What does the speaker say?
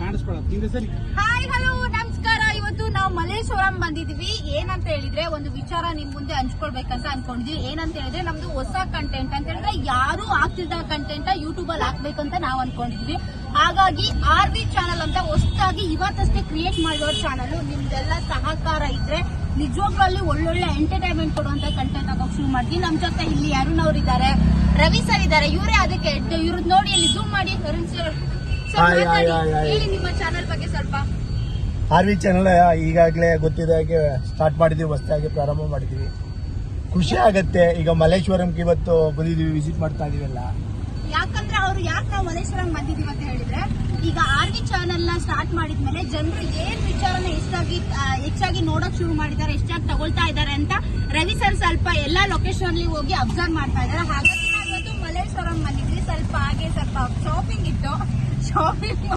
Hi hello ನಮಸ್ಕಾರ. ಇವತ್ತು ನಾವು ಮಲ್ಲೇಶ್ವರಂ ಬಂದಿದ್ವಿ. ಏನಂತ ಹೇಳಿದ್ರೆ ಒಂದು ವಿಚಾರ ನಿಮ್ ಮುಂದೆ ಹಂಚ್ಕೊಳ್ಬೇಕಂತ ಅನ್ಕೊಂಡಿದ್ವಿ. ಏನಂತ ಹೇಳಿದ್ರೆ ನಮ್ದು ಹೊಸ ಕಂಟೆಂಟ್ ಅಂತ ಹೇಳಿದ್ರೆ ಯಾರು ಆಗ್ತಿದ್ದ ಕಂಟೆಂಟ್ ಯೂಟ್ಯೂಬ್ ಅಲ್ಲಿ ಹಾಕ್ಬೇಕಂತ ನಾವು ಅನ್ಕೊಂಡಿದ್ವಿ. ಹಾಗಾಗಿ RV ಚಾನಲ್ ಅಂತ ಹೊಸದಾಗಿ ಇವತ್ತಷ್ಟೇ ಕ್ರಿಯೇಟ್ ಮಾಡಿರೋ ಚಾನಲ್. ನಿಮ್ದೆಲ್ಲ ಸಹಕಾರ ಇದ್ರೆ ನಿಜವಾಗ್ಲೂ ಒಳ್ಳೊಳ್ಳೆ ಎಂಟರ್ಟೈನ್ಮೆಂಟ್ ಕೊಡುವಂತ ಕಂಟೆಂಟ್ ಹಾಕೋಕ್ ಶುರು ಮಾಡ್ತೀವಿ. ನಮ್ ಜೊತೆ ಇಲ್ಲಿ ಅರುಣ್ ಅವ್ರು ಇದ್ದಾರೆ, ರವಿ ಸರ್ ಇದ್ದಾರೆ. ಇವರೇ ಅದಕ್ಕೆ ಇವ್ರದ್ದು ನೋಡಿ ಇಲ್ಲಿ ಝೂಮ್ ಮಾಡಿ. ಅರುಣ್ ಸರ್ ಹೇಳಿ ನಿಮ್ಮ ಚಾನಲ್ ಬಗ್ಗೆ ಸ್ವಲ್ಪ. RV ಚಾನಲ್ ಈಗಾಗಲೇ ಗೊತ್ತಿದೆ ಹಾಗೆ ಸ್ಟಾರ್ಟ್ ಮಾಡಿದೀವಿ, ಹೊಸದಾಗಿ ಪ್ರಾರಂಭ ಮಾಡಿದೀವಿ. ಖುಷಿ ಆಗತ್ತೆ. ಈಗ ಮಲ್ಲೇಶ್ವರಂಗೆ ಇವತ್ತು ಬಂದಿದೀವಿ, ವಿಸಿಟ್ ಮಾಡ್ತಾ ಇದೀವಲ್ಲ. ಯಾಕಂದ್ರೆ ಅವ್ರು ಯಾಕೆ ನಾವು ಮಲ್ಲೇಶ್ವರಂ ಬಂದಿದೀವಿ ಅಂತ ಹೇಳಿದ್ರೆ, ಈಗ RV ಚಾನಲ್ ನ ಸ್ಟಾರ್ಟ್ ಮಾಡಿದ್ಮೇಲೆ ಜನರು ಏನ್ ವಿಚಾರನ ಹೆಚ್ಚಾಗಿ ನೋಡಕ್ ಶುರು ಮಾಡಿದ್ದಾರೆ, ಎಷ್ಟಾಗಿ ತಗೊಳ್ತಾ ಇದ್ದಾರೆ ಅಂತ ರವಿ ಸರ್ ಸ್ವಲ್ಪ ಎಲ್ಲಾ ಲೊಕೇಶನ್ ಅಲ್ಲಿ ಹೋಗಿ ಅಬ್ಸರ್ವ್ ಮಾಡ್ತಾ ಇದ್ದಾರೆ. ಹಾಗಾಗಿ ನಾವಿವತ್ತು ಮಲ್ಲೇಶ್ವರಂ ಬಂದಿದ್ವಿ. ಸ್ವಲ್ಪ ಹಾಗೆ ಸ್ವಲ್ಪ ಶಾಪಿಂಗ್ ಇತ್ತು, ಶಾಪಿಂಗ್